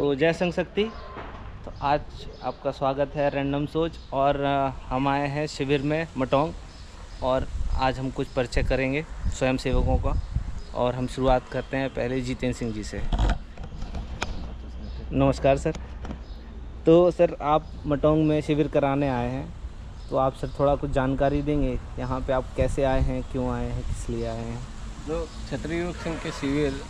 तो जय संघ शक्ति। तो आज आपका स्वागत है रैंडम सोच और हम आए हैं शिविर में मटोंग और आज हम कुछ परिचय करेंगे स्वयं सेवकों का। और हम शुरुआत करते हैं पहले जितेंद्र सिंह जी से। नमस्कार सर। तो सर आप मटोंग में शिविर कराने आए हैं, तो आप सर थोड़ा कुछ जानकारी देंगे यहाँ पे आप कैसे आए हैं, क्यों आए हैं, किस लिए आए हैं? जो क्षत्रिय युवक संघ के शिविर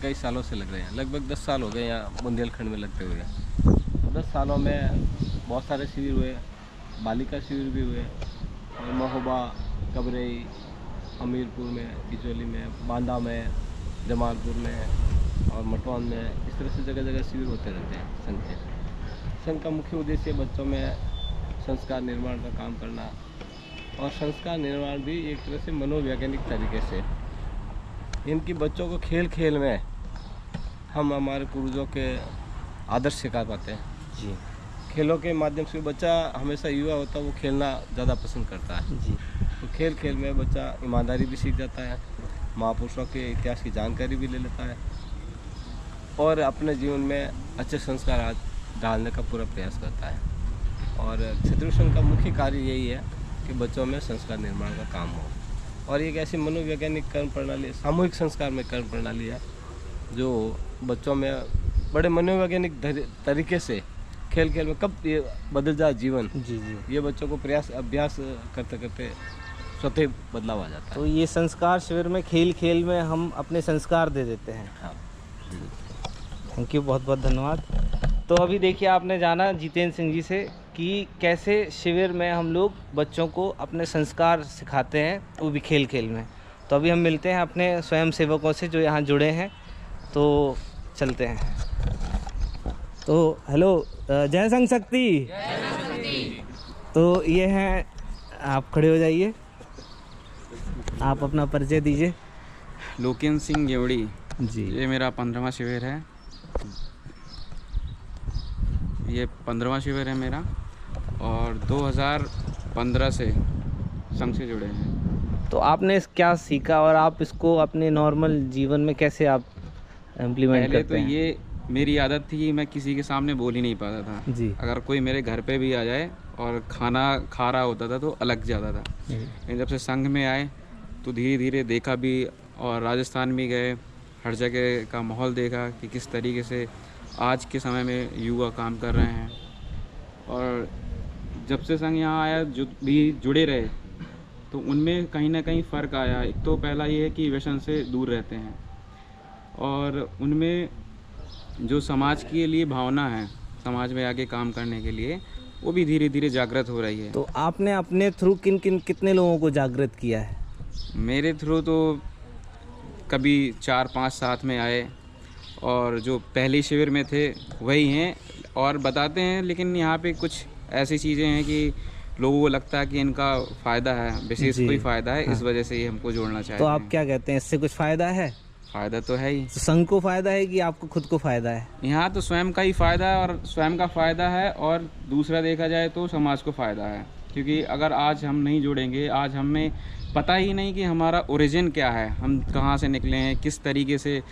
कई सालों से लग रहे हैं, लगभग 10 साल हो गए यहाँ बुंदेलखंड में लगते हुए। 10 सालों में बहुत सारे शिविर हुए, बालिका शिविर भी हुए और महोबा, कबरई, हमीरपुर में, किचौली में, बांदा में, जमालपुर में और मटौन में, इस तरह से जगह जगह शिविर होते रहते हैं संघ के। संघ का मुख्य उद्देश्य बच्चों में संस्कार निर्माण का काम करना और संस्कार निर्माण भी एक तरह से मनोवैज्ञानिक तरीके से। इनकी बच्चों को खेल खेल में हम हमारे पूर्वजों के आदर्श सिखा पाते हैं जी। खेलों के माध्यम से बच्चा हमेशा युवा होता है, वो खेलना ज़्यादा पसंद करता है जी। तो खेल खेल में बच्चा ईमानदारी भी सीख जाता है, महापुरुषों के इतिहास की जानकारी भी ले लेता है और अपने जीवन में अच्छे संस्कार डालने का पूरा प्रयास करता है। और क्षत्रिय संघ का मुख्य कार्य यही है कि बच्चों में संस्कार निर्माण का काम हो। और एक ऐसी मनोवैज्ञानिक कर्म प्रणाली, सामूहिक संस्कार में कर्म प्रणाली है जो बच्चों में बड़े मनोवैज्ञानिक तरीके से खेल खेल में कब ये बदल जाए जीवन, जी जी, ये बच्चों को अभ्यास करते करते स्वतः बदलाव आ जाता है। तो ये संस्कार शिविर में खेल खेल में हम अपने संस्कार दे देते हैं। हाँ, थैंक यू, बहुत बहुत धन्यवाद। तो अभी देखिए आपने जाना जितेंद्र सिंह जी से कि कैसे शिविर में हम लोग बच्चों को अपने संस्कार सिखाते हैं, वो भी खेल खेल में। तो अभी हम मिलते हैं अपने स्वयं सेवकों से जो यहाँ जुड़े हैं, तो चलते हैं। तो हेलो, जय संघ शक्ति। तो ये हैं, आप खड़े हो जाइए, आप अपना परिचय दीजिए। लोकेन सिंह गेवड़ी जी। ये मेरा 15वां शिविर है, ये 15वां शिविर है मेरा और 2015 से संघ से जुड़े हैं। तो आपने क्या सीखा और आप इसको अपने नॉर्मल जीवन में कैसे आप इम्प्लीमेंट पहले करते तो हैं? ये मेरी आदत थी कि मैं किसी के सामने बोल ही नहीं पाता था जी। अगर कोई मेरे घर पे भी आ जाए और खाना खा रहा होता था तो अलग जाता था। लेकिन जब से संघ में आए तो धीरे धीरे देखा भी और राजस्थान भी गए, हर जगह का माहौल देखा कि किस तरीके से आज के समय में युवा काम कर रहे हैं। और जब से संघ यहाँ आया, जो भी जुड़े रहे तो उनमें कहीं ना कहीं फ़र्क आया। एक तो पहला ये है कि व्यसन से दूर रहते हैं और उनमें जो समाज के लिए भावना है, समाज में आगे काम करने के लिए, वो भी धीरे धीरे जागृत हो रही है। तो आपने अपने थ्रू कितने लोगों को जागृत किया है? मेरे थ्रू तो कभी 4-5 साथ में आए और जो पहले शिविर में थे वही हैं और बताते हैं। लेकिन यहाँ पे कुछ ऐसी चीज़ें हैं कि लोगों को लगता है कि इनका फ़ायदा है, विशेष कोई फ़ायदा है। हाँ। इस वजह से ये हमको जोड़ना चाहते हैं। तो आप क्या कहते हैं, इससे कुछ फ़ायदा है? फ़ायदा तो है ही। तो संघ को फ़ायदा है कि आपको खुद को फ़ायदा है? यहाँ तो स्वयं का ही फ़ायदा है और स्वयं का फ़ायदा है और दूसरा देखा जाए तो समाज को फ़ायदा है। क्योंकि अगर आज हम नहीं जुड़ेंगे, आज हमें पता ही नहीं कि हमारा ओरिजिन क्या है, हम कहाँ से निकले हैं, किस तरीके से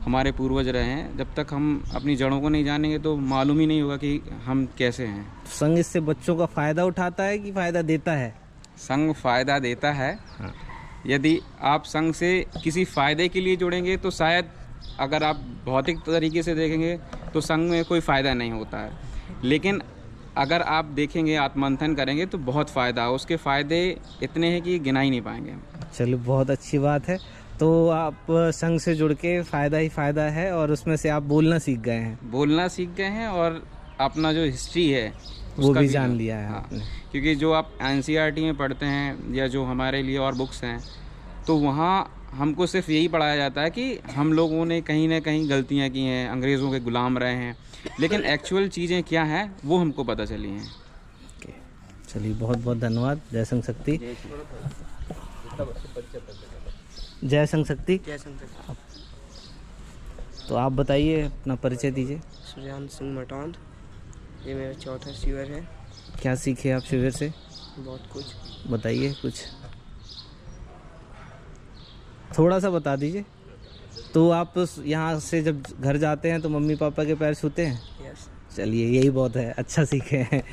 हमारे पूर्वज रहे हैं, जब तक हम अपनी जड़ों को नहीं जानेंगे तो मालूम ही नहीं होगा कि हम कैसे हैं। संघ इससे बच्चों का फ़ायदा उठाता है कि फ़ायदा देता है? संघ फ़ायदा देता है। हाँ। यदि आप संघ से किसी फ़ायदे के लिए जुड़ेंगे तो शायद, अगर आप भौतिक तरीके से देखेंगे तो संघ में कोई फ़ायदा नहीं होता है। लेकिन अगर आप देखेंगे, आत्ममंथन करेंगे तो बहुत फ़ायदा है। उसके फ़ायदे इतने हैं कि गिना ही नहीं पाएंगे। चलिए, बहुत अच्छी बात है। तो आप संघ से जुड़ के फ़ायदा ही फ़ायदा है और उसमें से आप बोलना सीख गए हैं। बोलना सीख गए हैं और अपना जो हिस्ट्री है वो भी जान लिया है। हाँ, आपने। क्योंकि जो आप NCERT में पढ़ते हैं या जो हमारे लिए और बुक्स हैं, तो वहाँ हमको सिर्फ यही पढ़ाया जाता है कि हम लोगों ने कहीं ना कहीं गलतियाँ की हैं, अंग्रेज़ों के गुलाम रहे हैं, लेकिन एक्चुअल चीज़ें क्या हैं वो हमको पता चली हैं। चलिए, बहुत बहुत धन्यवाद। जय संघ शक्ति। जय संघ शक्ति। जय संघ शक्ति। तो आप बताइए, अपना परिचय दीजिए। सुजान सिंह मटौंद, ये मेरा 4था शिविर है। क्या सीखे आप शिविर से? बहुत कुछ। बताइए, कुछ थोड़ा सा बता दीजिए। तो आप यहाँ से जब घर जाते हैं तो मम्मी पापा के पैर छूते हैं? यस। चलिए यही बहुत है, अच्छा सीखे हैं।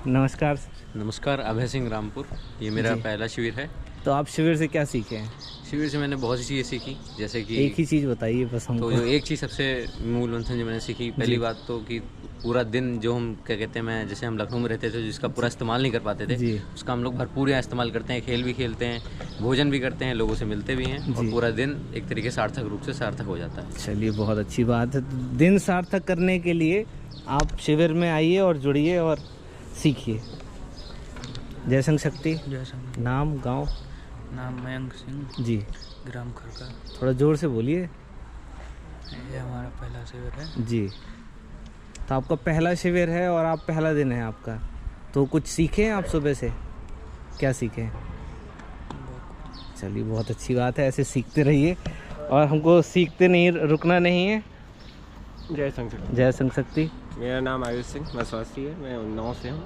नमस्कार। नमस्कार, अभय सिंह रामपुर। ये मेरा पहला शिविर है। तो आप शिविर से क्या सीखे हैं? शिविर से मैंने बहुत सी चीज़ें सीखी, जैसे कि एक ही चीज़ बताइए बस हमको। तो जो एक चीज़ सबसे मूल मंथन जो मैंने सीखी, पहली बात तो कि पूरा दिन जो हम क्या कहते हैं, मैं जैसे हम लखनऊ में रहते थे जिसका पूरा इस्तेमाल नहीं कर पाते थे, जी। उसका हम लोग भरपूर यहाँ इस्तेमाल करते हैं। खेल भी खेलते हैं, भोजन भी करते हैं, लोगों से मिलते भी हैं और पूरा दिन एक तरीके से सार्थक रूप से सार्थक हो जाता है। चलिए बहुत अच्छी बात है। तो दिन सार्थक करने के लिए आप शिविर में आइए और जुड़िए और सीखिए। जय संघ शक्ति। नाम गांव? नाम मयंक सिंह, जी। ग्राम खरका। थोड़ा जोर से बोलिए। ये हमारा पहला शिविर है। जी। तो आपका पहला शिविर है और आप पहला दिन है आपका, तो कुछ सीखे हैं आप सुबह से? क्या सीखे हैं? चलिए बहुत अच्छी बात है, ऐसे सीखते रहिए और हमको सीखते नहीं रुकना नहीं है। जय संघ शक्ति। जय संघ शक्ति। मेरा नाम आयुष सिंह मसवासी है, मैं उन्नाव से हूँ।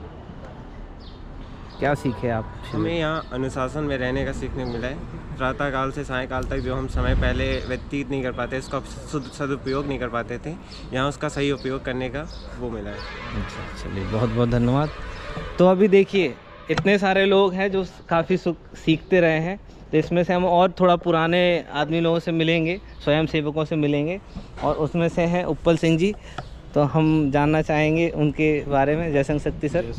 क्या सीखे आप शिविर? हमें यहाँ अनुशासन में रहने का सीखने को मिला है। प्रातःकाल से सायंकाल तक जो हम समय पहले व्यतीत नहीं कर पाते, इसका सदुपयोग नहीं कर पाते थे, यहाँ उसका सही उपयोग करने का वो मिला है। अच्छा, चलिए बहुत बहुत धन्यवाद। तो अभी देखिए इतने सारे लोग हैं जो काफ़ी सीखते रहे हैं, तो इसमें से हम और थोड़ा पुराने आदमी लोगों से मिलेंगे, स्वयं सेवकों से मिलेंगे, और उसमें से हैं उत्पल सिंह जी। तो हम जानना चाहेंगे उनके बारे में। जय संघ शक्ति सर।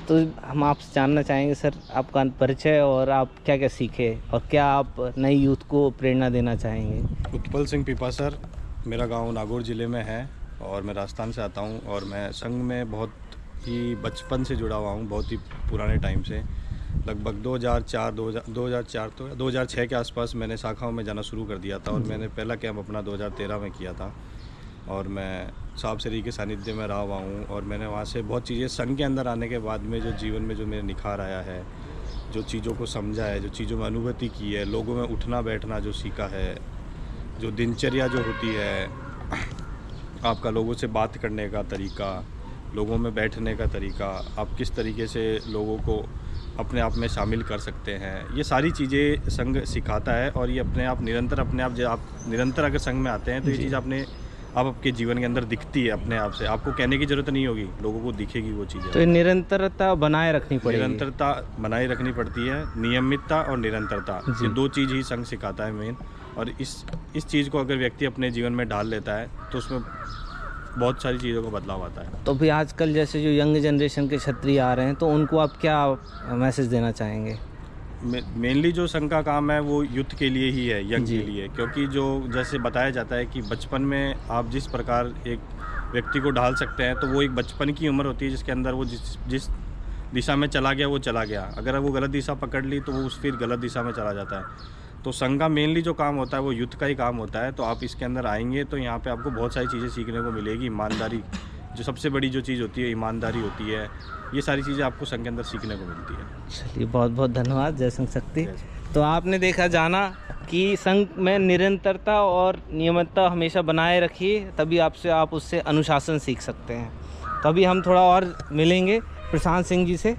तो हम आपसे जानना चाहेंगे सर आपका परिचय और आप क्या क्या सीखे और क्या आप नई यूथ को प्रेरणा देना चाहेंगे। उत्पल सिंह पीपा सर, मेरा गांव नागौर ज़िले में है और मैं राजस्थान से आता हूं और मैं संघ में बहुत ही बचपन से जुड़ा हुआ हूं, बहुत ही पुराने टाइम से। लगभग 2006 के आसपास मैंने शाखाओं में जाना शुरू कर दिया था और मैंने पहला कैंप अपना 2013 में किया था और मैं साहब श्री के सानिध्य में रहा हुआ हूँ और मैंने वहाँ से बहुत चीज़ें संघ के अंदर आने के बाद में जो जीवन में जो मेरे निखार आया है, जो चीज़ों को समझा है, जो चीज़ों में अनुभूति की है, लोगों में उठना बैठना जो सीखा है, जो दिनचर्या जो होती है, आपका लोगों से बात करने का तरीका, लोगों में बैठने का तरीका, आप किस तरीके से लोगों को अपने आप में शामिल कर सकते हैं, ये सारी चीज़ें संघ सिखाता है। और ये अपने आप निरंतर जब आप निरंतर अगर संघ में आते हैं तो ये चीज़ आपके जीवन के अंदर दिखती है अपने आप से, आपको कहने की ज़रूरत नहीं होगी, लोगों को दिखेगी वो चीज़ें। तो निरंतरता बनाए रखनी पड़ेगी। निरंतरता बनाए रखनी पड़ती है, नियमितता और निरंतरता, ये दो चीज़ ही संघ सिखाता है मेन। और इस चीज़ को अगर व्यक्ति अपने जीवन में डाल लेता है तो उसमें बहुत सारी चीज़ों का बदलाव आता है। तो भी आजकल जैसे जो यंग जनरेशन के क्षत्रिय आ रहे हैं तो उनको आप क्या मैसेज देना चाहेंगे? मेनली जो संघ का काम है वो युद्ध के लिए ही है, यंग के लिए, क्योंकि जो जैसे बताया जाता है कि बचपन में आप जिस प्रकार एक व्यक्ति को ढाल सकते हैं तो वो एक बचपन की उम्र होती है जिसके अंदर वो जिस दिशा में चला गया वो चला गया। अगर वो गलत दिशा पकड़ ली तो वो फिर गलत दिशा में चला जाता है। तो संघ का मेनली जो काम होता है वो युद्ध का ही काम होता है। तो आप इसके अंदर आएंगे तो यहाँ पे आपको बहुत सारी चीज़ें सीखने को मिलेगी। ईमानदारी जो सबसे बड़ी जो चीज़ होती है, ईमानदारी होती है, ये सारी चीज़ें आपको संघ के अंदर सीखने को मिलती है। चलिए बहुत बहुत धन्यवाद। जय संघ शक्ति। तो आपने देखा जाना कि संघ में निरंतरता और नियमितता हमेशा बनाए रखिए, तभी आप उससे अनुशासन सीख सकते हैं। तो अभी हम थोड़ा और मिलेंगे प्रशांत सिंह जी से,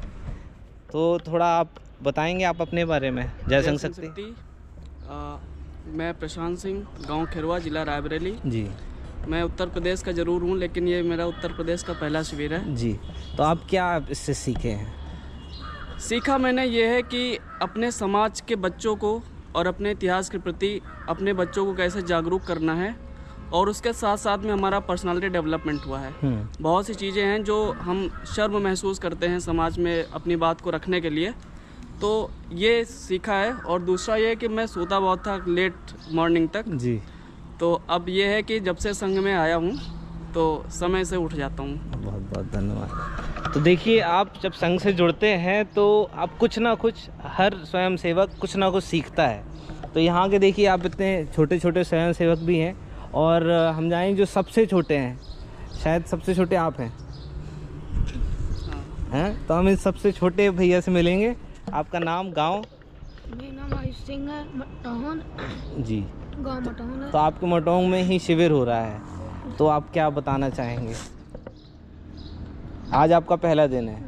तो थोड़ा आप बताएंगे आप अपने बारे में। जय संघ शक्ति। मैं प्रशांत सिंह, गांव खिरवा, जिला रायबरेली जी। मैं उत्तर प्रदेश का ज़रूर हूं, लेकिन ये मेरा उत्तर प्रदेश का पहला शिविर है जी। तो आप क्या इससे सीखे हैं? सीखा मैंने ये है कि अपने समाज के बच्चों को और अपने इतिहास के प्रति अपने बच्चों को कैसे जागरूक करना है, और उसके साथ साथ में हमारा पर्सनालिटी डेवलपमेंट हुआ है। बहुत सी चीज़ें हैं जो हम शर्म महसूस करते हैं समाज में अपनी बात को रखने के लिए, तो ये सीखा है। और दूसरा ये है कि मैं सोता बहुत था लेट मॉर्निंग तक जी, तो अब ये है कि जब से संघ में आया हूँ तो समय से उठ जाता हूँ। बहुत बहुत धन्यवाद। तो देखिए आप जब संघ से जुड़ते हैं तो आप कुछ ना कुछ, हर स्वयं सेवक कुछ ना कुछ सीखता है। तो यहाँ के देखिए आप इतने छोटे छोटे स्वयं सेवक भी हैं, और हम जाएंगे जो सबसे छोटे हैं, शायद सबसे छोटे आप हैं। हैं तो हम इस सबसे छोटे भैया से मिलेंगे। आपका नाम, गांव? मेरा नाम आयुष सिंह है, मटौन जी। गांव मटौन है। तो आपके मटौन में ही शिविर हो रहा है, तो आप क्या बताना चाहेंगे? आज आपका पहला दिन है,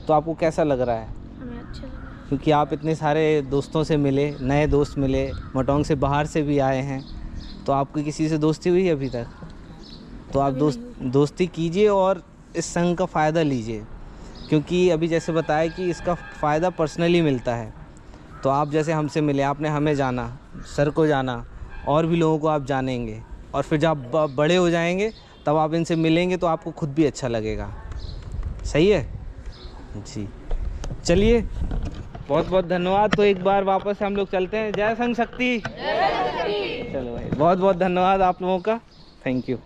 तो आपको कैसा लग रहा है? हमें अच्छा लगा, क्योंकि आप इतने सारे दोस्तों से मिले, नए दोस्त मिले, मटौन से बाहर से भी आए हैं, तो आपकी किसी से दोस्ती हुई अभी तक? तो आप दोस्ती कीजिए और इस संघ का फ़ायदा लीजिए, क्योंकि अभी जैसे बताया कि इसका फ़ायदा पर्सनली मिलता है। तो आप जैसे हमसे मिले, आपने हमें जाना, सर को जाना, और भी लोगों को आप जानेंगे, और फिर जब आप बड़े हो जाएंगे तब आप इनसे मिलेंगे तो आपको खुद भी अच्छा लगेगा। सही है जी। चलिए, बहुत बहुत धन्यवाद। तो एक बार वापस हम लोग चलते हैं। जय संघ शक्ति। चलो भाई, बहुत बहुत धन्यवाद आप लोगों का। Thank you.